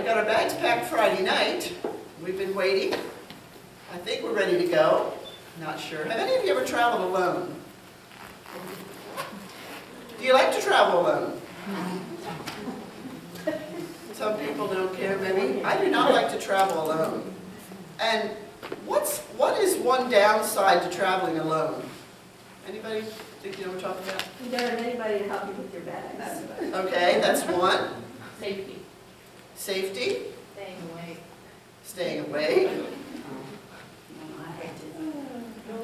got our bags packed Friday night. We've been waiting. I think we're ready to go. Not sure. Have any of you ever traveled alone? Do you like to travel alone? Some people don't care, maybe. I do not like to travel alone. And what is one downside to traveling alone? Anybody think you know what we're talking about? You don't have anybody to help you with your bags. Okay, that's one. Safety. Safety. Staying awake. Staying awake.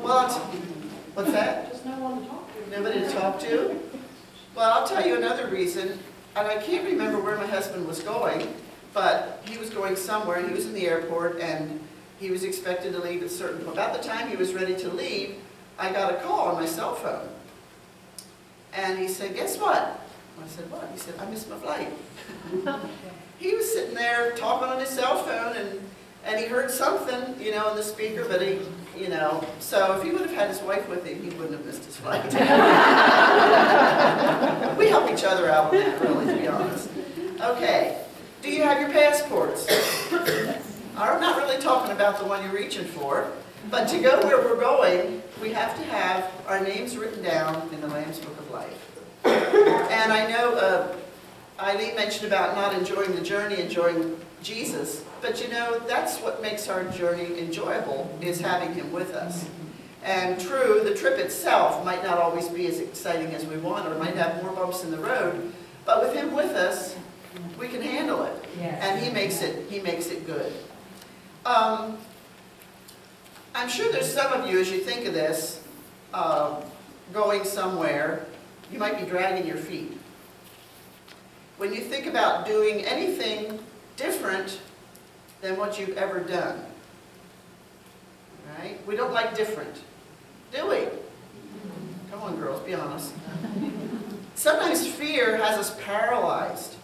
Well, what's that? Just no one to talk to. Nobody to talk to? Well, I'll tell you another reason, and I can't remember where my husband was going, but he was going somewhere, and he was in the airport, and he was expected to leave at a certain point. About the time he was ready to leave, I got a call on my cell phone. And he said, guess what? I said, what? He said, I missed my flight. He was sitting there talking on his cell phone, and he heard something, you know, in the speaker, but he, you know, so if he would have had his wife with him, he wouldn't have missed his flight. We help each other out on that, really, to be honest. Okay, do you have your passports? I'm not really talking about the one you're reaching for, but to go where we're going, we have to have our names written down in the Lamb's Book of Life. And I know Eileen mentioned about not enjoying the journey, enjoying Jesus, but you know, that's what makes our journey enjoyable, is having Him with us. And true, the trip itself might not always be as exciting as we want, or might have more bumps in the road, but with Him with us, we can handle it. Yes. And He makes it good. I'm sure there's some of you, as you think of this, going somewhere, you might be dragging your feet. When you think about doing anything different than what you've ever done, right? We don't like different, do we? Come on, girls, be honest. Sometimes fear has us paralyzed.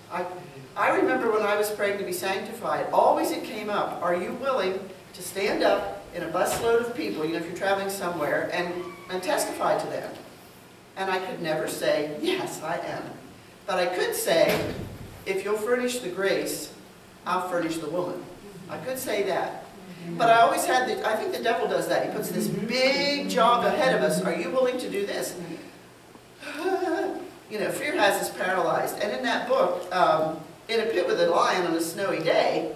I remember when I was praying to be sanctified, always it came up, are you willing to stand up in a busload of people, you know, if you're traveling somewhere, and testify to them? And I could never say, yes, I am. But I could say, if you'll furnish the grace, I'll furnish the woman. I could say that. But I always had I think the devil does that. He puts this big job ahead of us. Are you willing to do this? You know, fear has us paralyzed. And in that book, In a Pit with a Lion on a Snowy Day,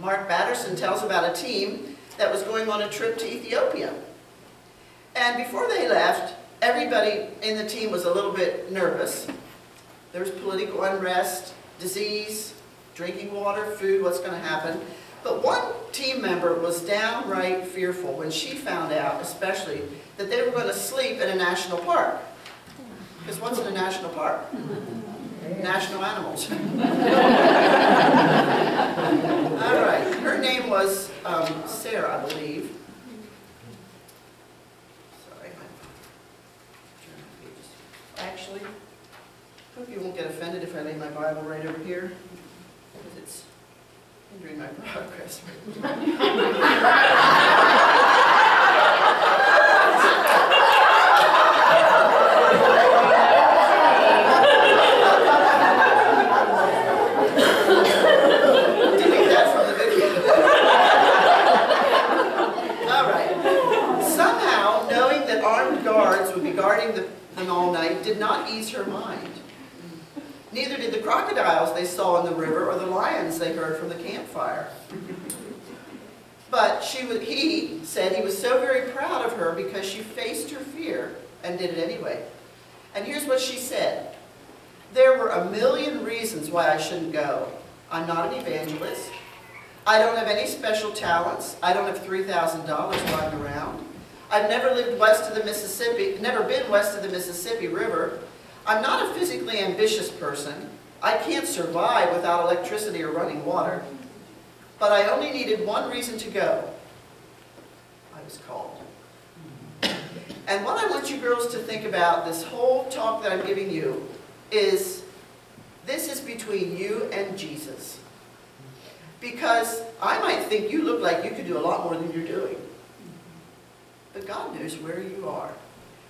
Mark Batterson tells about a team that was going on a trip to Ethiopia. And before they left, everybody in the team was a little bit nervous. There was political unrest, disease, drinking water, food, what's going to happen. But one team member was downright fearful when she found out, especially, that they were going to sleep in a national park. Because what's in a national park? National animals. All right. Her name was Sarah, I believe. Sorry. Actually, hope you won't get offended if I lay my Bible right over here, because it's hindering my progress. Delete that from the video. All right. Somehow, knowing that armed guards would be guarding them all night did not ease her mind. Neither did the crocodiles they saw in the river or the lions they heard from the campfire. But he said he was so very proud of her because she faced her fear and did it anyway. And here's what she said. There were a million reasons why I shouldn't go. I'm not an evangelist. I don't have any special talents. I don't have $3,000 lying around. I've never lived west of the Mississippi, never been west of the Mississippi River. I'm not a physically ambitious person. I can't survive without electricity or running water. But I only needed one reason to go. I was called. And what I want you girls to think about this whole talk that I'm giving you is this is between you and Jesus. Because I might think you look like you could do a lot more than you're doing. But God knows where you are.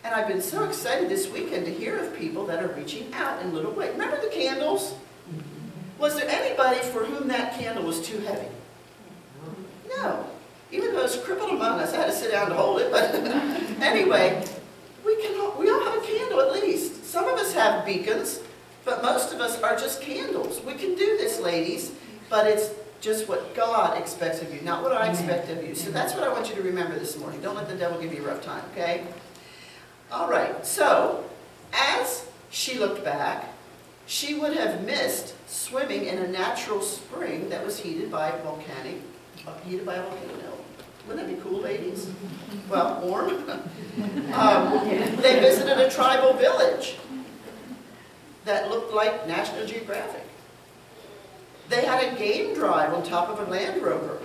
And I've been so excited this weekend to hear of people that are reaching out in little ways. Remember the candles? Was there anybody for whom that candle was too heavy? No. Even the most crippled among us, I had to sit down to hold it, but anyway, we all have a candle at least. Some of us have beacons, but most of us are just candles. We can do this, ladies, but it's just what God expects of you, not what I expect of you. So that's what I want you to remember this morning. Don't let the devil give you a rough time, okay? All right, so as she looked back, she would have missed swimming in a natural spring that was heated by a volcano. Wouldn't that be cool, ladies? Well, warm. They visited a tribal village that looked like National Geographic. They had a game drive on top of a Land Rover.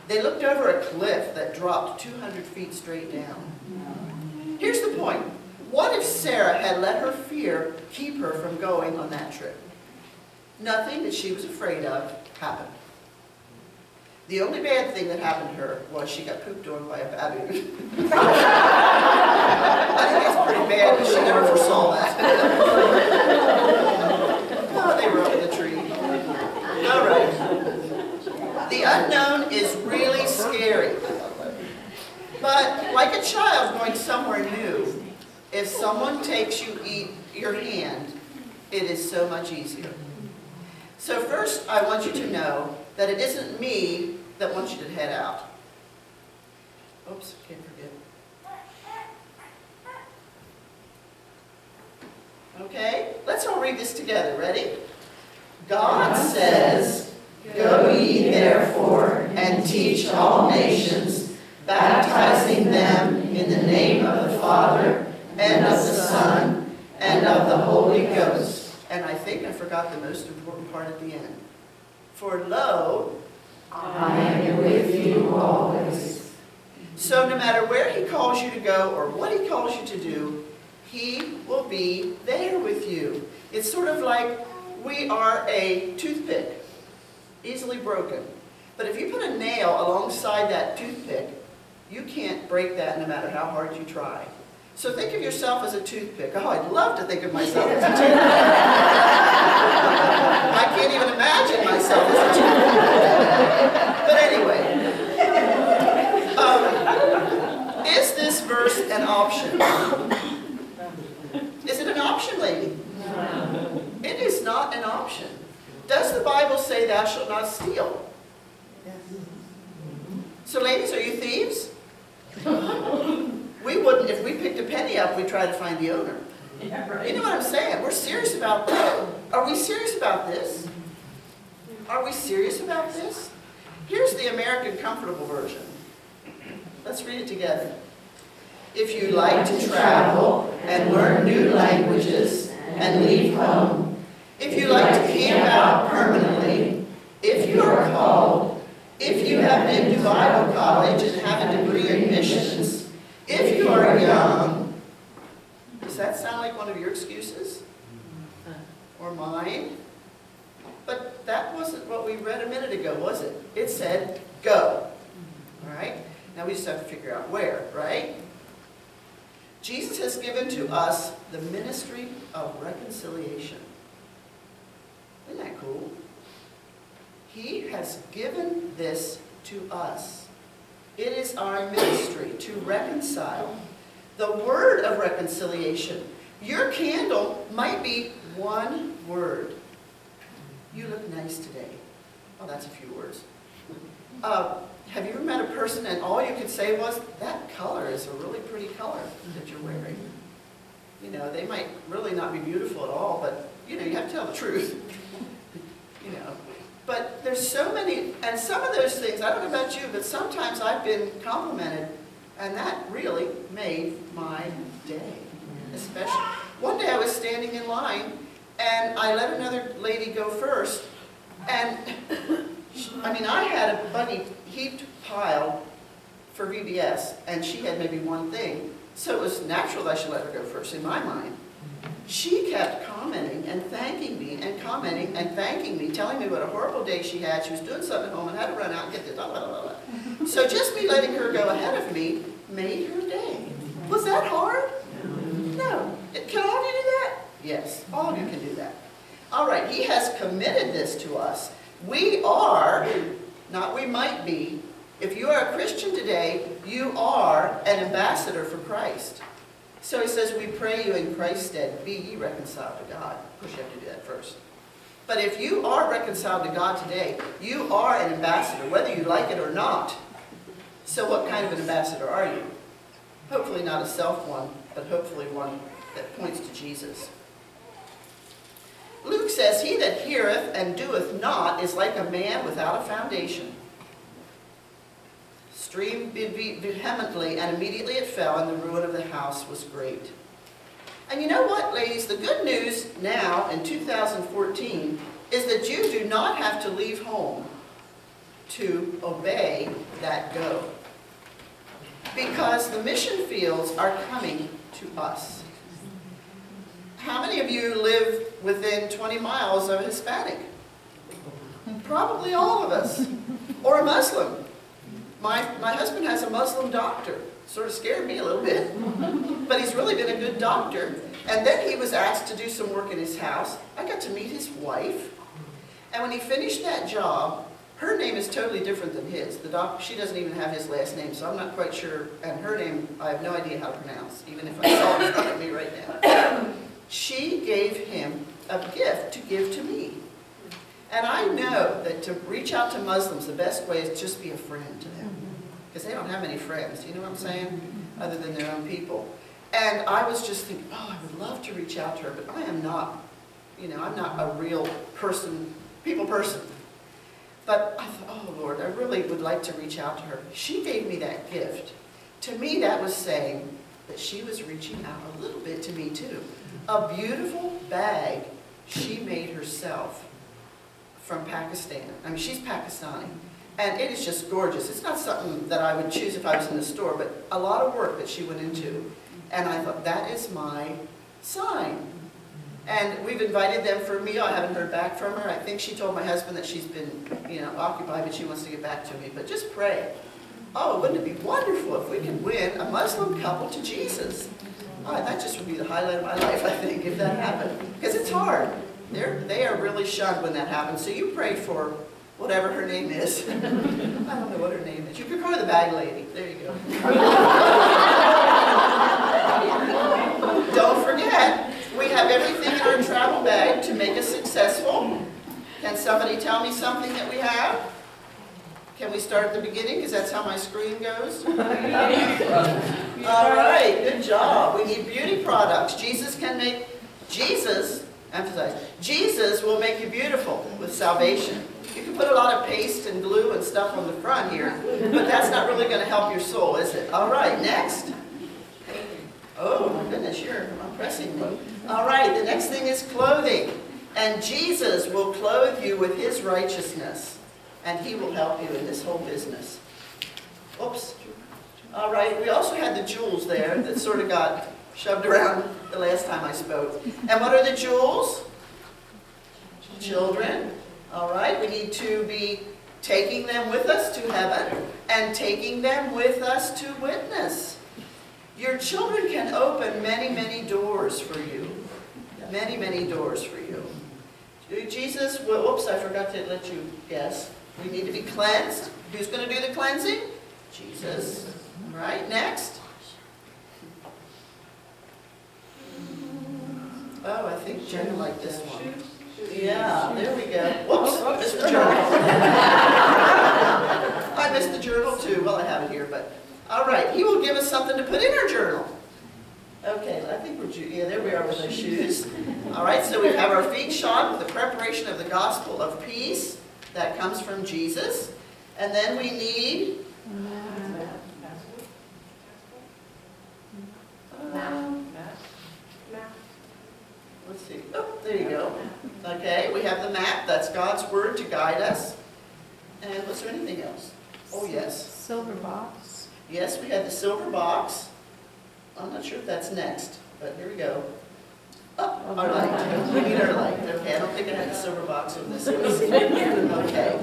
They looked over a cliff that dropped 200 feet straight down. Here's the point. What if Sarah had let her fear keep her from going on that trip? Nothing that she was afraid of happened. The only bad thing that happened to her was she got pooped on by a baboon. I think that's pretty bad, but she never foresaw that. Oh, they were up in the tree. All right. The unknown is really scary. But like a child going somewhere new, if someone takes your hand, it is so much easier. So first, I want you to know that it isn't me that wants you to head out. Oops, can't forget. Okay, let's all read this together. Ready? God says, "Go ye therefore and teach all nations, baptizing them in the name of the Father, and of the Son, and of the Holy Ghost." And I think I forgot the most important part at the end. "For lo, I am with you always." So no matter where he calls you to go or what he calls you to do, he will be there with you. It's sort of like we are a toothpick, easily broken. But if you put a nail alongside that toothpick, you can't break that no matter how hard you try. So think of yourself as a toothpick. Oh, I'd love to think of myself as a toothpick. I can't even imagine myself as a toothpick. But anyway, is this verse an option? Is it an option, lady? No. It is not an option. Does the Bible say thou shalt not steal? Yes. So ladies, are you thieves? We wouldn't, if we picked a penny up, we'd try to find the owner. Yeah, right. You know what I'm saying? We're serious about that. Are we serious about this? Are we serious about this? Here's the American Comfortable version. Let's read it together. "If you like to travel and learn new languages and leave home, if you like to camp out permanently, if you are called, if you have been to Bible college and have a degree in missions, if you are young," does that sound like one of your excuses? Or mine? But that wasn't what we read a minute ago, was it? It said, go. All right? Now we just have to figure out where, right? Jesus has given to us the ministry of reconciliation. Isn't that cool? He has given this to us. It is our ministry to reconcile. The word of reconciliation. Your candle might be one word. You look nice today. Oh, that's a few words. Have you ever met a person and all you could say was, that color is a really pretty color that you're wearing? You know, they might really not be beautiful at all, but, you know, you have to tell the truth. You know. But there's so many, and some of those things, I don't know about you, but sometimes I've been complimented, and that really made my day. Especially, one day I was standing in line, and I let another lady go first, and I mean, I had a bunny heaped pile for VBS, and she had maybe one thing, so it was natural that I should let her go first in my mind. She kept commenting and thanking me and commenting and thanking me, telling me what a horrible day she had. She was doing something at home and had to run out and get this, blah, blah, blah, blah. So just me letting her go ahead of me made her day. Was that hard? No. Can all of you do that? Yes, all of you can do that. All right, he has committed this to us. We are, not we might be, if you are a Christian today, you are an ambassador for Christ. So he says, we pray you in Christ's stead, be ye reconciled to God. Of course, you have to do that first. But if you are reconciled to God today, you are an ambassador, whether you like it or not. So what kind of an ambassador are you? Hopefully not a self one, but hopefully one that points to Jesus. Luke says, he that heareth and doeth not is like a man without a foundation. Streamed vehemently, and immediately it fell, and the ruin of the house was great. And you know what, ladies? The good news now, in 2014, is that you do not have to leave home to obey that go. Because the mission fields are coming to us. How many of you live within 20 miles of a Hispanic? Probably all of us. Or a Muslim. My husband has a Muslim doctor. Sort of scared me a little bit. But he's really been a good doctor. And then he was asked to do some work in his house. I got to meet his wife. And when he finished that job, her name is totally different than his. She doesn't even have his last name, so I'm not quite sure. And her name, I have no idea how to pronounce, even if I saw it in front of me right now. She gave him a gift to give to me. And I know that to reach out to Muslims, the best way is just be a friend to them. Because they don't have many friends, you know what I'm saying? Other than their own people. And I was just thinking, oh, I would love to reach out to her, but I am not, I'm not a real person, people person. But I thought, oh Lord, I really would like to reach out to her. She gave me that gift. To me, that was saying that she was reaching out a little bit to me too. A beautiful bag she made herself from Pakistan. I mean, she's Pakistani. And it is just gorgeous. It's not something that I would choose if I was in the store, but a lot of work that she went into. And I thought, that is my sign. And we've invited them for a meal. I haven't heard back from her. I think she told my husband that she's been, occupied, but she wants to get back to me. But just pray. Oh, wouldn't it be wonderful if we could win a Muslim couple to Jesus? Oh, that just would be the highlight of my life, I think, if that happened. Because it's hard. They are really shunned when that happens. So you pray for whatever her name is. I don't know what her name is. You could call her the bag lady. There you go. Don't forget, we have everything in our travel bag to make us successful. Can somebody tell me something that we have? Can we start at the beginning? Because that's how my screen goes. All right, good job. We need beauty products. Emphasize, Jesus will make you beautiful with salvation. You can put a lot of paste and glue and stuff on the front here, but that's not really going to help your soul, is it? All right, next. Oh, my goodness, you're impressing me. All right, the next thing is clothing. And Jesus will clothe you with his righteousness, and he will help you in this whole business. Oops. All right, we also had the jewels there that sort of got shoved around the last time I spoke. And what are the jewels? Children. All right, we need to be taking them with us to heaven and taking them with us to witness. Your children can open many, many doors for you. Many, many doors for you. Jesus, well, oops, I forgot to let you guess. We need to be cleansed. Who's going to do the cleansing? Jesus. All right, next. Oh, I think Jen liked this one. Yeah, there we go. Whoops, missed the journal. I missed the journal too. Well, I have it here, but all right. He will give us something to put in our journal. Okay, I think yeah, there we are with our shoes. All right, so we have our feet shod with the preparation of the gospel of peace that comes from Jesus. And then we need let's see. Oh, there you go. Okay, we have the map. That's God's word to guide us. And was there anything else? Oh, yes. Silver box. Yes, we had the silver box. I'm not sure if that's next, but here we go. Oh, our light. We need our light. Okay, I don't think I had the silver box on this one. Okay.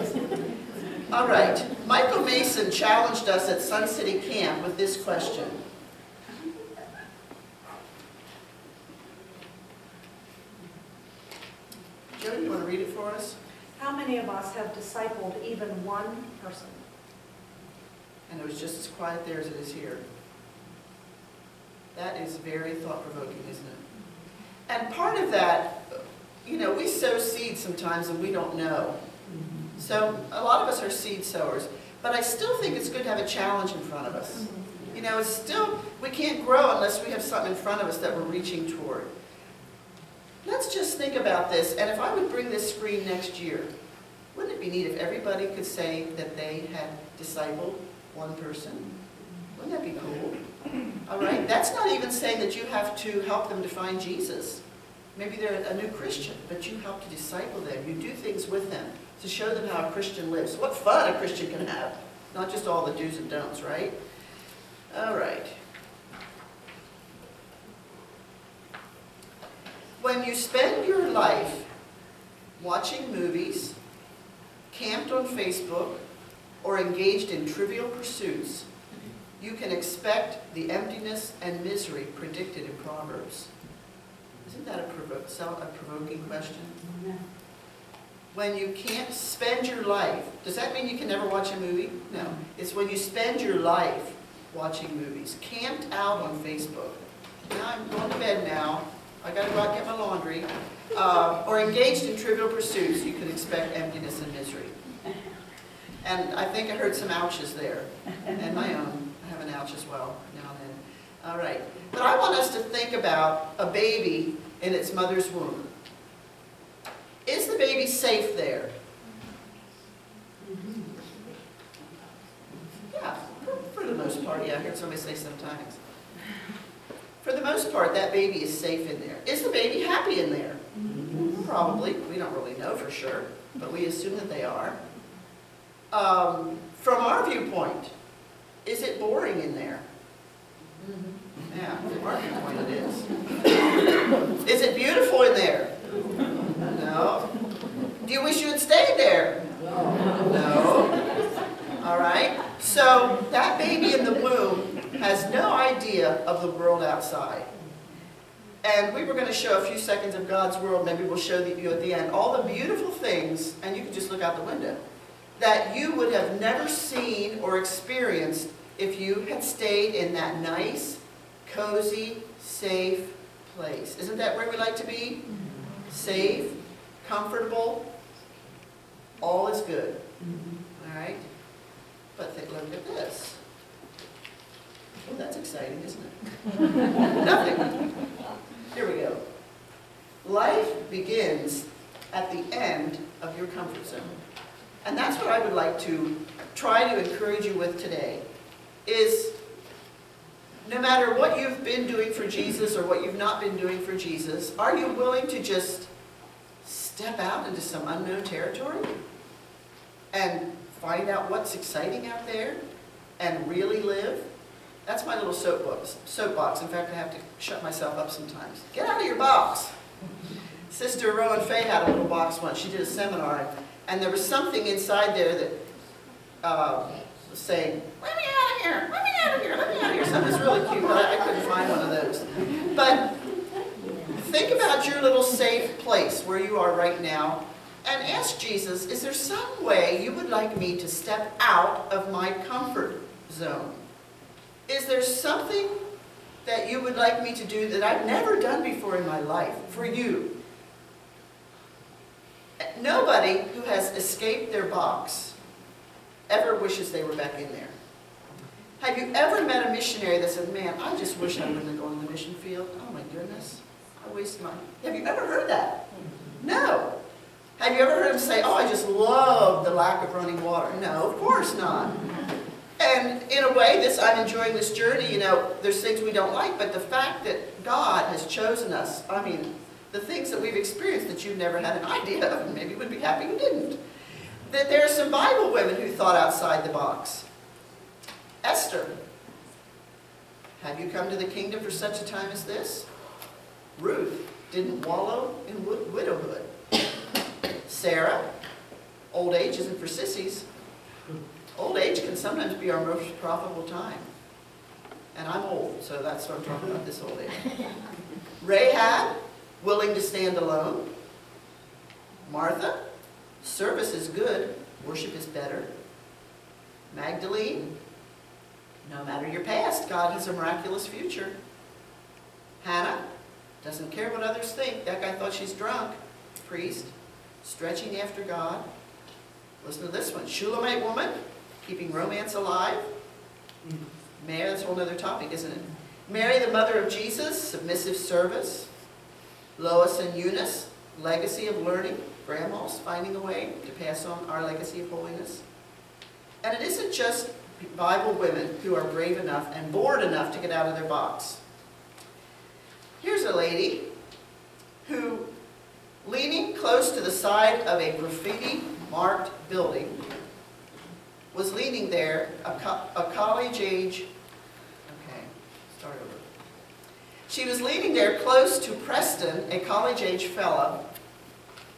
All right. Michael Mason challenged us at Sun City Camp with this question. Jody, you want to read it for us? How many of us have discipled even one person? And it was just as quiet there as it is here. That is very thought-provoking, isn't it? And part of that, you know, we sow seeds sometimes and we don't know. So a lot of us are seed sowers. But I still think it's good to have a challenge in front of us. You know, it's still, we can't grow unless we have something in front of us that we're reaching toward. Let's just think about this, and if I would bring this screen next year, wouldn't it be neat if everybody could say that they had discipled one person? Wouldn't that be cool? All right, that's not even saying that you have to help them to find Jesus. Maybe they're a new Christian, but you help to disciple them. You do things with them to show them how a Christian lives. What fun a Christian can have. Not just all the do's and don'ts, right? All right. When you spend your life watching movies, camped on Facebook, or engaged in trivial pursuits, you can expect the emptiness and misery predicted in Proverbs. Isn't that a provoking question? Yeah. When you can't spend your life, does that mean you can never watch a movie? No. It's when you spend your life watching movies, camped out on Facebook. Now I'm going to bed now. I got to go out and get my laundry. Or engaged in trivial pursuits, you can expect emptiness and misery. And I think I heard some ouches there. And my own. I have an ouch as well now and then. All right. But I want us to think about a baby in its mother's womb. Is the baby safe there? Yeah, for the most part. Yeah, I heard somebody say sometimes. For the most part, that baby is safe in there. Is the baby happy in there? Probably. We don't really know for sure, but we assume that they are. From our viewpoint, is it boring in there? Yeah, from our viewpoint it is. Is it beautiful in there? No. Do you wish you had stayed there? No. All right. So that baby in the womb has no idea of the world outside. And we were going to show a few seconds of God's world. Maybe we'll show you at the end all the beautiful things, and you can just look out the window, that you would have never seen or experienced if you had stayed in that nice, cozy, safe place. Isn't that where we like to be? Safe, comfortable, all is good. All right? But look at this. Oh, that's exciting, isn't it? Nothing. Here we go. Life begins at the end of your comfort zone. And that's what I would like to try to encourage you with today, is no matter what you've been doing for Jesus or what you've not been doing for Jesus, are you willing to just step out into some unknown territory and find out what's exciting out there and really live? That's my little soapbox. In fact, I have to shut myself up sometimes. Get out of your box. Sister Rowan Fay had a little box once. She did a seminar, and there was something inside there that was saying, "Let me out of here! Let me out of here! Let me out of here!" Something was really cute, but I couldn't find one of those. But think about your little safe place where you are right now, and ask Jesus, is there some way you would like me to step out of my comfort zone? Is there something that you would like me to do that I've never done before in my life for you? Nobody who has escaped their box ever wishes they were back in there. Have you ever met a missionary that said, "Man, I just wish I wouldn't have gone to the mission field. Oh my goodness, I wasted my..." Have you ever heard that? No. Have you ever heard them say, "Oh, I just love the lack of running water"? No, of course not. And in a way, I'm enjoying this journey. You know, there's things we don't like, but the fact that God has chosen us, I mean, the things that we've experienced that you've never had an idea of, and maybe you would be happy you didn't. That there are some Bible women who thought outside the box. Esther. Have you come to the kingdom for such a time as this? Ruth didn't wallow in widowhood. Sarah. Old age isn't for sissies. Old age can sometimes be our most profitable time. And I'm old, so that's what I'm talking about, this old age. Rahab, willing to stand alone. Martha, service is good, worship is better. Magdalene, no matter your past, God has a miraculous future. Hannah, doesn't care what others think. That guy thought she's drunk. Priest, stretching after God. Listen to this one. Shulamite woman, keeping romance alive. Mary, that's a whole other topic, isn't it? Mary, the mother of Jesus, submissive service. Lois and Eunice, legacy of learning. Grandmas finding a way to pass on our legacy of holiness. And it isn't just Bible women who are brave enough and bored enough to get out of their box. Here's a lady who, leaning close to the side of a graffiti-marked building, was leaning there, a college age, okay, start over. She was leaning there close to Preston, a college-age fellow,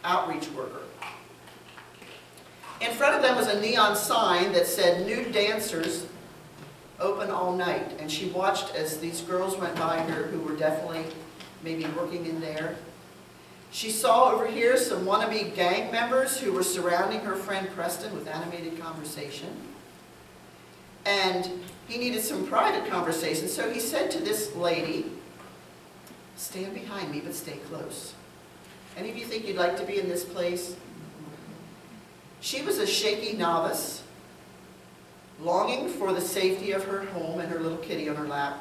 outreach worker. In front of them was a neon sign that said, "Nude dancers open all night." And she watched as these girls went by her who were definitely maybe working in there. She saw over here some wannabe gang members who were surrounding her friend Preston with animated conversation. And he needed some private conversation, so he said to this lady, "Stand behind me, but stay close." Any of you think you'd like to be in this place? She was a shaky novice, longing for the safety of her home and her little kitty on her lap.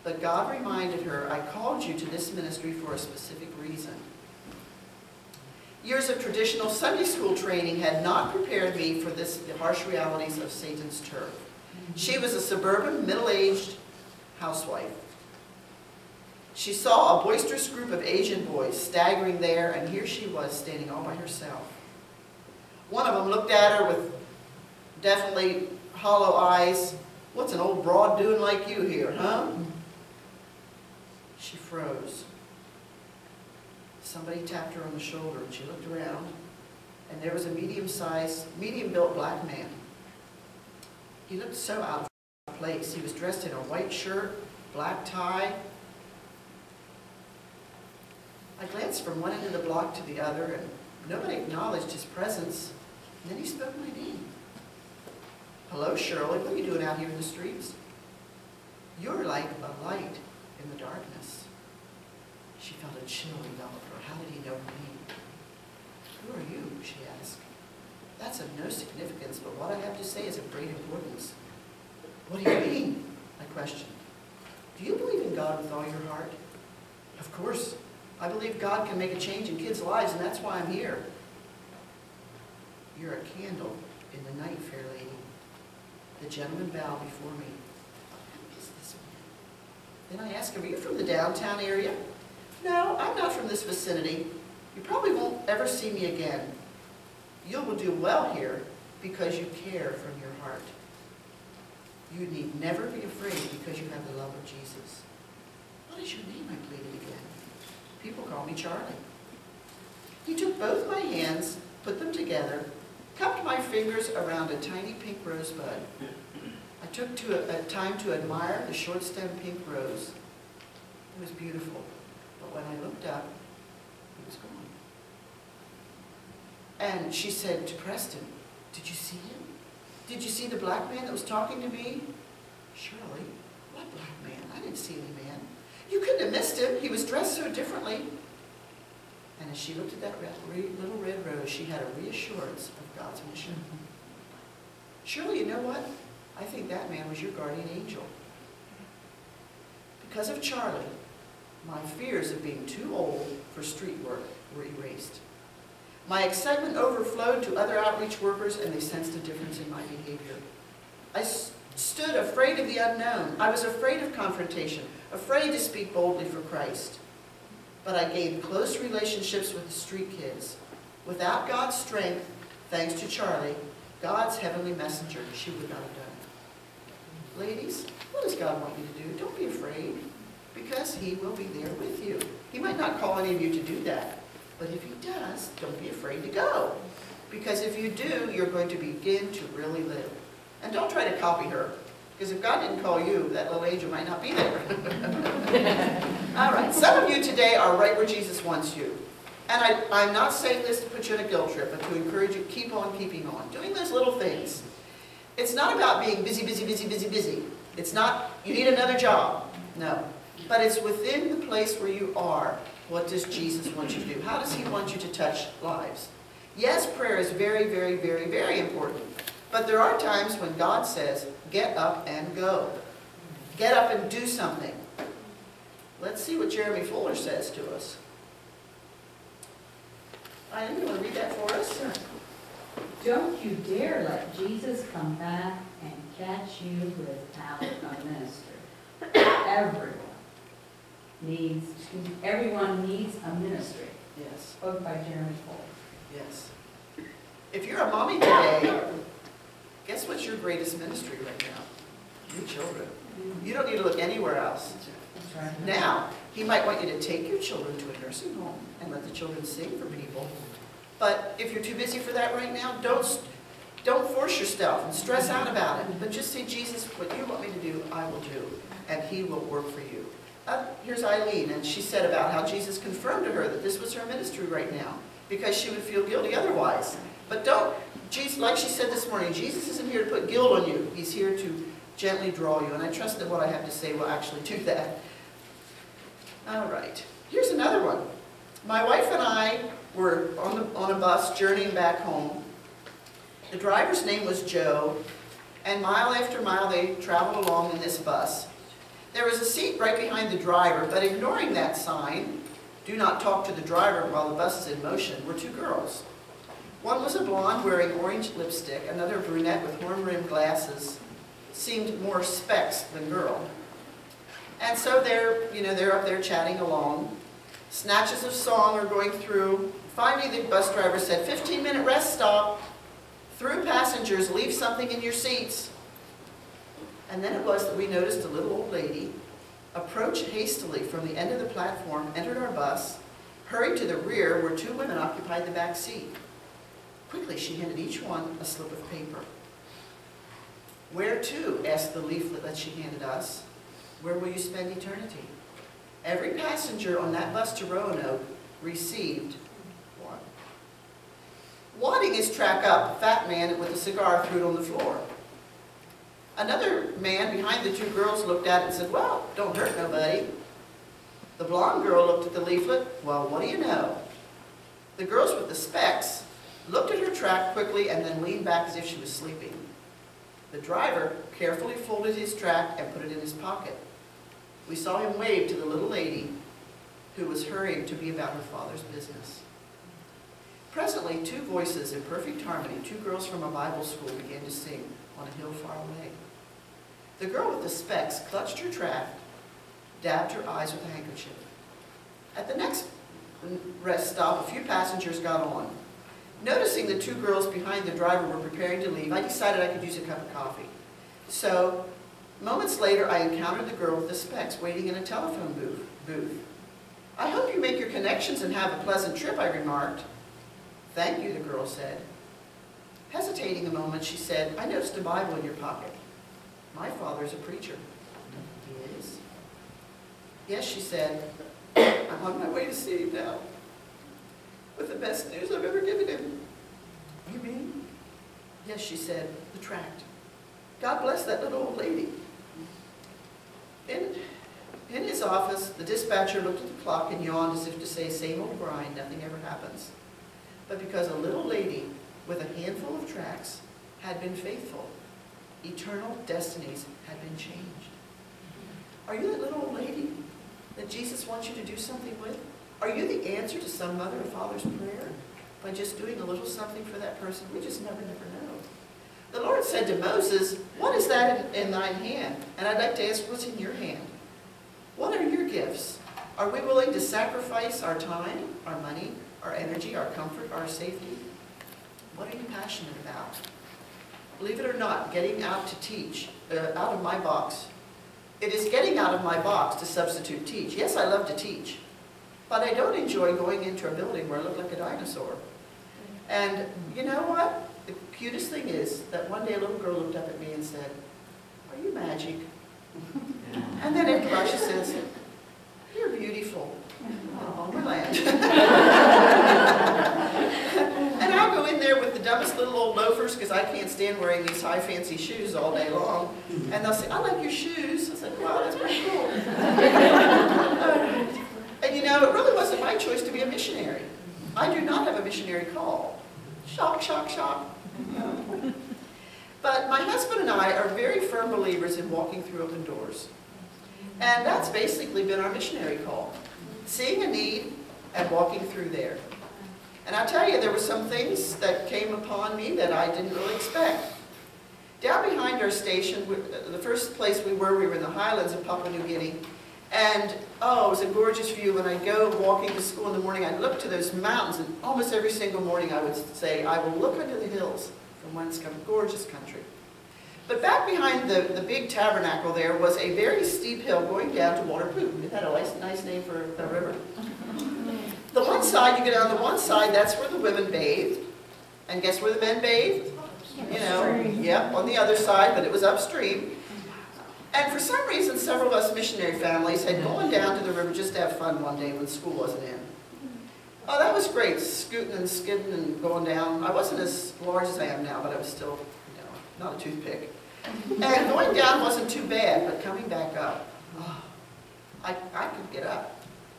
But God reminded her, "I called you to this ministry for a specific reason." Years of traditional Sunday school training had not prepared me for the harsh realities of Satan's turf. She was a suburban, middle-aged housewife. She saw a boisterous group of Asian boys staggering there, and here she was standing all by herself. One of them looked at her with definitely hollow eyes. "What's an old broad doing like you here, huh?" She froze. Somebody tapped her on the shoulder, and she looked around, and there was a medium-sized, medium-built black man. He looked so out of place. He was dressed in a white shirt, black tie. I glanced from one end of the block to the other, and nobody acknowledged his presence. And then he spoke my name. "Hello, Shirley. What are you doing out here in the streets?" "You're like a light in the darkness." She felt a chill envelop her. How did he know her name? "Who are you?" she asked. "That's of no significance, but what I have to say is of great importance." "What do you mean?" I questioned. "Do you believe in God with all your heart?" "Of course. I believe God can make a change in kids' lives, and that's why I'm here." "You're a candle in the night, fair lady." The gentleman bowed before me. Who is this man? Then I asked him, "Are you from the downtown area?" "No, I'm not from this vicinity. You probably won't ever see me again. You will do well here because you care from your heart. You need never be afraid because you have the love of Jesus." "What is your name?" I pleaded again. "People call me Charlie." He took both my hands, put them together, cupped my fingers around a tiny pink rosebud. I took time to admire the short-stemmed pink rose. It was beautiful, but when I looked up, it was gone. And she said to Preston, "Did you see him? Did you see the black man that was talking to me?" "Shirley, what black man? I didn't see any man." "You couldn't have missed him. He was dressed so differently." And as she looked at that little red rose, she had a reassurance of God's mission. "Shirley, you know what? I think that man was your guardian angel." Because of Charlie, my fears of being too old for street work were erased. My excitement overflowed to other outreach workers, and they sensed a difference in my behavior. I stood afraid of the unknown. I was afraid of confrontation, afraid to speak boldly for Christ. But I gained close relationships with the street kids. Without God's strength, thanks to Charlie, God's heavenly messenger, she would not have done it. Ladies, what does God want you to do? Don't be afraid, because He will be there with you. He might not call any of you to do that, but if He does, don't be afraid to go. Because if you do, you're going to begin to really live. And don't try to copy her, because if God didn't call you, that little angel might not be there. All right, some of you today are right where Jesus wants you. And I'm not saying this to put you on a guilt trip, but to encourage you, keep on keeping on. Doing those little things. It's not about being busy, busy, busy, busy, busy. It's not, you need another job. No. But it's within the place where you are. What does Jesus want you to do? How does he want you to touch lives? Yes, prayer is very, very, very, very important. But there are times when God says, get up and go. Get up and do something. Let's see what Jeremy Fuller says to us. I want to read that for us. Don't you dare let Jesus come back and catch you without a minister. Everyone needs a ministry. Yes. Spoken by Jeremy Fuller. Yes. If you're a mommy today, guess what's your greatest ministry right now? Your children. You don't need to look anywhere else. That's right. Now, he might want you to take your children to a nursing home and let the children sing for people. But if you're too busy for that right now, don't force yourself and stress out about it. But just say, Jesus, what you want me to do, I will do. And he will work for you. Here's Eileen, and she said about how Jesus confirmed to her that this was her ministry right now, because she would feel guilty otherwise. But don't, Jesus, like she said this morning, Jesus isn't here to put guilt on you. He's here to gently draw you. And I trust that what I have to say will actually do that. All right. Here's another one. My wife and I were on a bus journeying back home. The driver's name was Joe, and mile after mile they traveled along in this bus. There was a seat right behind the driver, but ignoring that sign, do not talk to the driver while the bus is in motion, were two girls. One was a blonde wearing orange lipstick, another brunette with horn-rimmed glasses, seemed more specs than girl. And so they're up there chatting along. Snatches of song are going through. Finally, the bus driver said, 15-minute rest stop. Through passengers, leave something in your seats. And then it was that we noticed a little old lady approach hastily from the end of the platform, entered our bus, hurried to the rear where two women occupied the back seat. Quickly, she handed each one a slip of paper. Where to? Asked the leaflet that she handed us. Where will you spend eternity? Every passenger on that bus to Roanoke received one. Wadding his track up, a fat man with a cigar threw it on the floor. Another man behind the two girls looked at it and said, well, don't hurt nobody. The blonde girl looked at the leaflet. Well, what do you know? The girls with the specs looked at her track quickly and then leaned back as if she was sleeping. The driver carefully folded his track and put it in his pocket. We saw him wave to the little lady who was hurrying to be about her father's business. Presently, two voices in perfect harmony, two girls from a Bible school, began to sing on a hill far away. The girl with the specs clutched her track, dabbed her eyes with a handkerchief. At the next rest stop, a few passengers got on. Noticing the two girls behind the driver were preparing to leave, I decided I could use a cup of coffee. So, moments later, I encountered the girl with the specs waiting in a telephone booth. I hope you make your connections and have a pleasant trip, I remarked. Thank you, the girl said. Hesitating a moment, she said, I noticed a Bible in your pocket. My father's a preacher. He is? Yes, she said. I'm on my way to see him now, with the best news I've ever given him. You mean? Yes, she said, the tract. God bless that little old lady. In his office, the dispatcher looked at the clock and yawned as if to say, same old grind, nothing ever happens. But because a little lady with a handful of tracts had been faithful, eternal destinies had been changed. Are you that little old lady that Jesus wants you to do something with? Are you the answer to some mother or father's prayer by just doing a little something for that person? We just never know. The Lord said to Moses, what is that in thine hand? And I'd like to ask, what's in your hand? What are your gifts? Are we willing to sacrifice our time, our money, our energy, our comfort, our safety? What are you passionate about? Believe it or not, getting out to teach, out of my box. It is getting out of my box to substitute teach. Yes, I love to teach, but I don't enjoy going into a building where I look like a dinosaur. And you know what? The cutest thing is that one day a little girl looked up at me and said, are you magic? And then after a while she says, you're beautiful. Oh, we're land. loafers because I can't stand wearing these high fancy shoes all day long. And they'll say, I like your shoes. I was like, wow, that's pretty cool. And you know, it really wasn't my choice to be a missionary. I do not have a missionary call. Shock, shock, shock. But my husband and I are very firm believers in walking through open doors. And that's basically been our missionary call. Seeing a need and walking through there. And I'll tell you, there were some things that came upon me that I didn't really expect. Down behind our station, the first place we were in the highlands of Papua New Guinea. And, oh, it was a gorgeous view. When I'd go walking to school in the morning, I'd look to those mountains, and almost every single morning I would say, I will look unto the hills from whence come gorgeous country. But back behind the big tabernacle there was a very steep hill going down to Waterpoop. Isn't that a nice name for a river? The one side, you go down the one side, that's where the women bathed. And guess where the men bathed? You know, yep, on the other side, but it was upstream. And for some reason, several of us missionary families had gone down to the river just to have fun one day when school wasn't in. Oh, that was great, scooting and skidding and going down. I wasn't as large as I am now, but I was still, you know, not a toothpick. And going down wasn't too bad, but coming back up, oh, I could get up.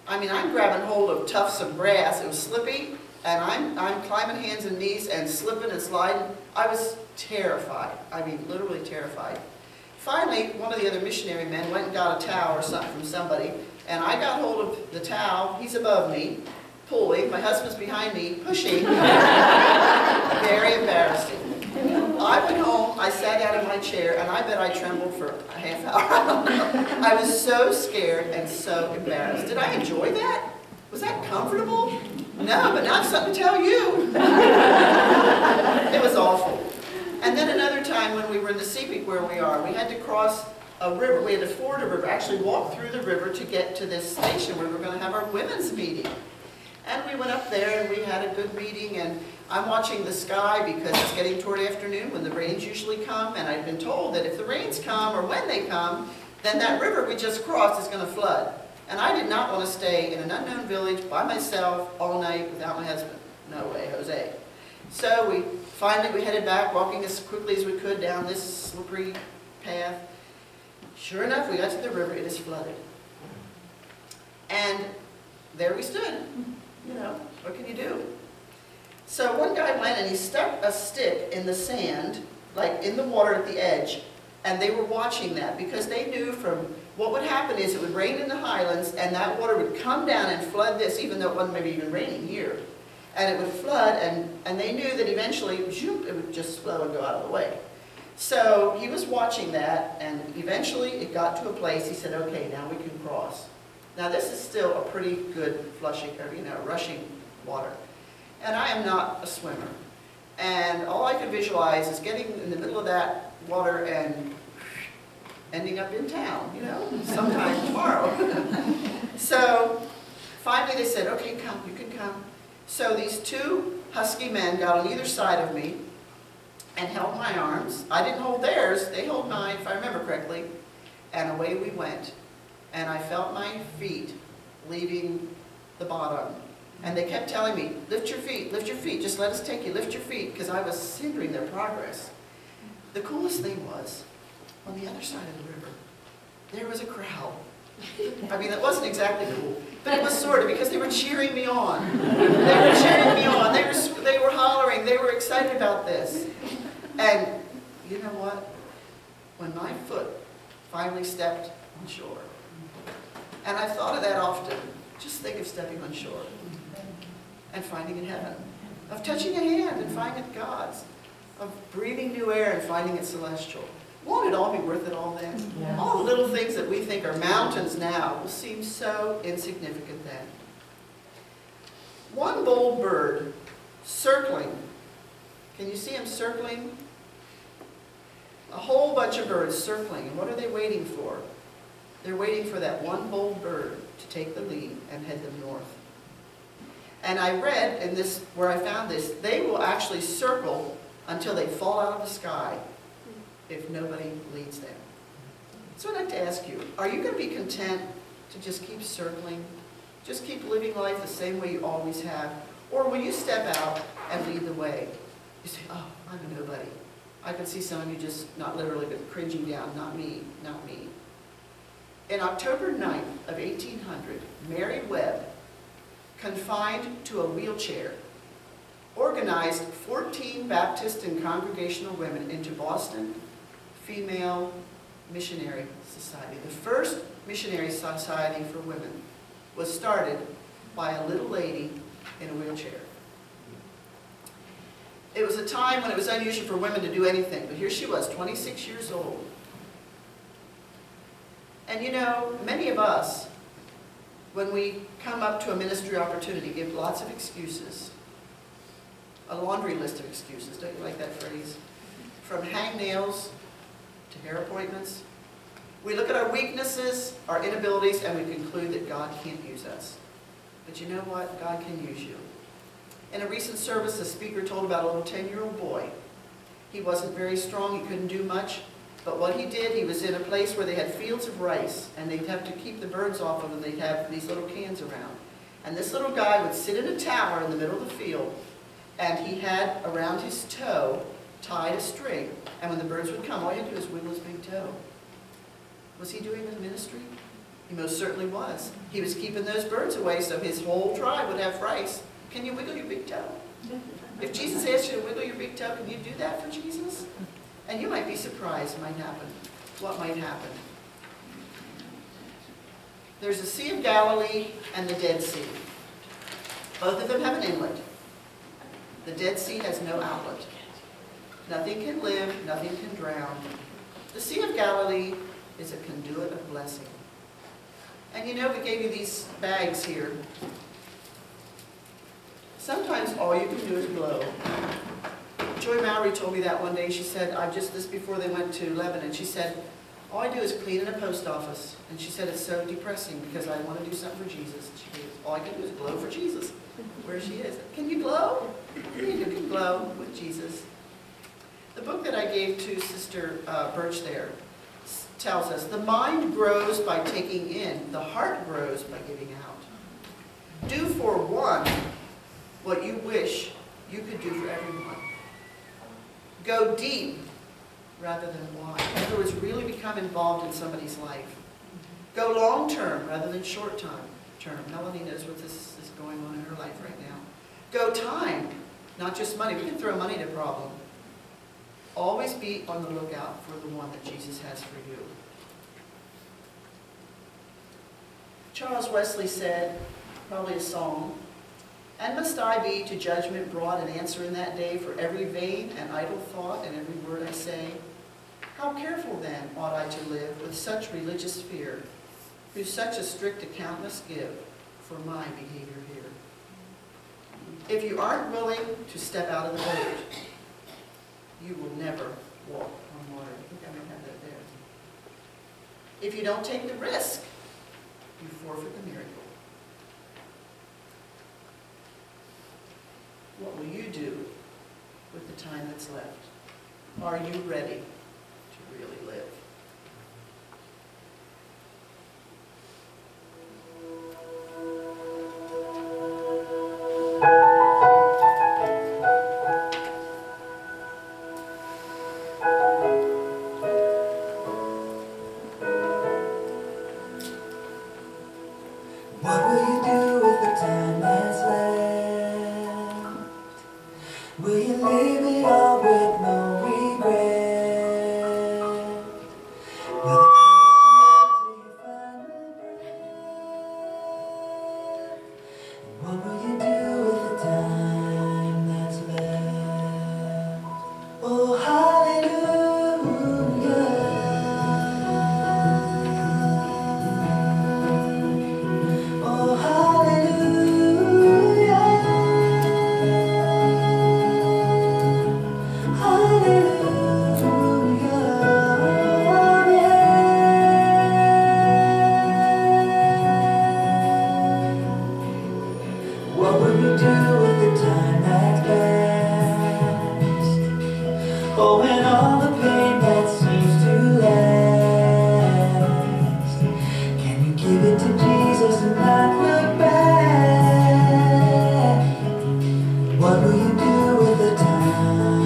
I mean, I'm grabbing hold of tufts of grass. It was slippy, and I'm climbing hands and knees and slipping and sliding. I was terrified. I mean, literally terrified. Finally, one of the other missionary men went and got a towel or something from somebody, and I got hold of the towel. He's above me, pulling. My husband's behind me, pushing. Very embarrassing. I went home, I sat down in my chair, and I bet I trembled for a half hour. I was so scared and so embarrassed. Did I enjoy that? Was that comfortable? No, but now I have something to tell you. It was awful. And then another time when we were in the Sepik where we are, we had to cross a river. We had to ford a river, actually walk through the river to get to this station where we were going to have our women's meeting. And we went up there and we had a good meeting, and I'm watching the sky because it's getting toward afternoon when the rains usually come, and I've been told that if the rains come or when they come, then that river we just crossed is going to flood. And I did not want to stay in an unknown village by myself all night without my husband. No way, Jose. So we finally headed back, walking as quickly as we could down this slippery path. Sure enough, we got to the river. It is flooded. And there we stood. You know, what can you do? So one guy went and he stuck a stick in the sand, like in the water at the edge, and they were watching that because they knew from what would happen is it would rain in the highlands and that water would come down and flood this, even though it wasn't maybe even raining here. And it would flood, and they knew that eventually it would just flow and go out of the way. So he was watching that, and eventually it got to a place, he said, okay, now we can cross. Now this is still a pretty good flushing, or, you know, rushing water. And I am not a swimmer. And all I could visualize is getting in the middle of that water and ending up in town, you know, sometime tomorrow. So finally they said, okay, come, you can come. So these two husky men got on either side of me and held my arms. I didn't hold theirs, they held mine, if I remember correctly. And away we went. And I felt my feet leaving the bottom. And they kept telling me, lift your feet, just let us take you, lift your feet, because I was hindering their progress. The coolest thing was, on the other side of the river, there was a crowd. I mean, that wasn't exactly cool, but it was sort of, because they were cheering me on. They were cheering me on, they were hollering, they were excited about this. And you know what? When my foot finally stepped on shore, and I've thought of that often, just think of stepping on shore and finding it heaven, of touching a hand and finding it God's, of breathing new air and finding it celestial. Won't it all be worth it all then? Yes. All the little things that we think are mountains now will seem so insignificant then. One bold bird circling. Can you see him circling? A whole bunch of birds circling. And what are they waiting for? They're waiting for that one bold bird to take the lead and head them north. And I read in this, where I found this, they will actually circle until they fall out of the sky if nobody leads them. So I'd like to ask you, are you going to be content to just keep circling? Just keep living life the same way you always have? Or will you step out and lead the way? You say, oh, I'm a nobody. I could see some of you just not literally, but cringing down, not me, not me. In October 9th of 1800, Mary Webb, confined to a wheelchair, organized 14 Baptist and Congregational women into Boston Female Missionary Society. The first missionary society for women was started by a little lady in a wheelchair. It was a time when it was unusual for women to do anything, but here she was, 26 years old. And you know, many of us, when we come up to a ministry opportunity, give lots of excuses. A laundry list of excuses. Don't you like that phrase? From hangnails to hair appointments. We look at our weaknesses, our inabilities, and we conclude that God can't use us. But you know what? God can use you. In a recent service, the speaker told about a little 10-year-old boy. He wasn't very strong, he couldn't do much, but what he did, he was in a place where they had fields of rice, and they'd have to keep the birds off of them. They'd have these little cans around. And this little guy would sit in a tower in the middle of the field, and he had around his toe tied a string. And when the birds would come, all you had to do was wiggle his big toe. Was he doing the ministry? He most certainly was. He was keeping those birds away so his whole tribe would have rice. Can you wiggle your big toe? If Jesus asked you to wiggle your big toe, can you do that for Jesus? And you might be surprised might happen. What might happen? There's the Sea of Galilee and the Dead Sea. Both of them have an inlet. The Dead Sea has no outlet. Nothing can live, nothing can drown. The Sea of Galilee is a conduit of blessing. And you know, we gave you these bags here. Sometimes all you can do is blow. Joy Mallory told me that one day. She said, this before they went to Lebanon, she said, all I do is clean in a post office. And she said, it's so depressing because I want to do something for Jesus. She goes, all I can do is glow for Jesus. Where she is. Can you glow? You can glow with Jesus. The book that I gave to Sister Birch there tells us, the mind grows by taking in, the heart grows by giving out. Do for one what you wish you could do for everyone. Go deep rather than wide. In other words, really become involved in somebody's life. Go long term rather than short term. Melanie knows what this is going on in her life right now. Go time, not just money. We can throw money at a problem. Always be on the lookout for the one that Jesus has for you. Charles Wesley said, probably a song, and must I be to judgment brought and answer in that day for every vain and idle thought and every word I say? How careful then ought I to live with such religious fear, who such a strict account must give for my behavior here? If you aren't willing to step out of the boat, you will never walk on water. I think I might have that there. If you don't take the risk, you forfeit the miracle. What will you do with the time that's left? Are you ready to really live? What will you do with the time that's left? Will you live it all with no regret? Will it till you find regret? What will you do with the time that's left? Oh, hallelujah. Oh, hallelujah, hallelujah, yeah. What will you do with the time that's past? Oh, when all the pain that seems to last, can you give it to Jesus and not look back? What will you do with the time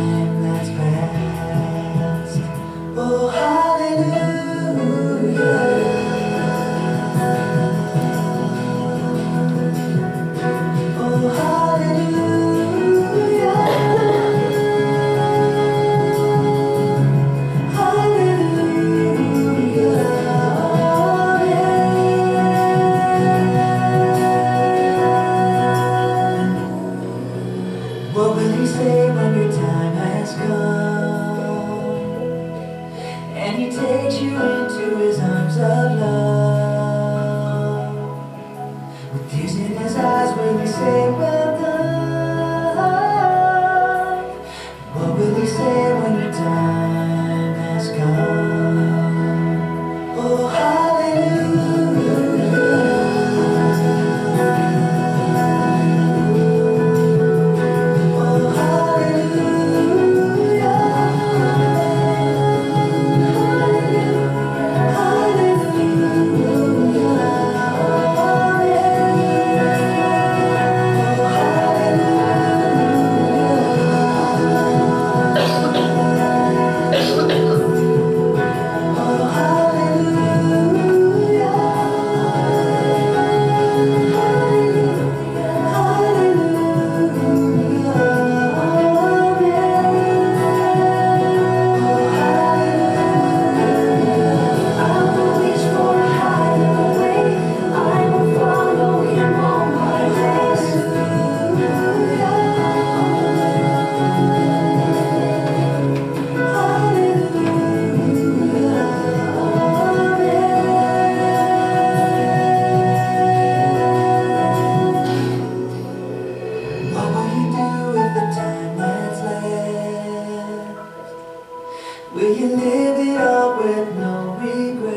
live it all with no regret?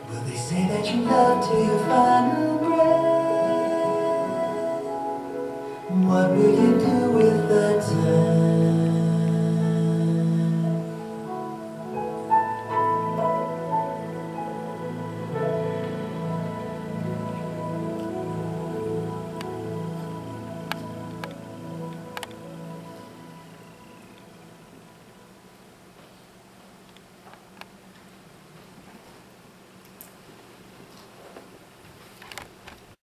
Will they say that you love till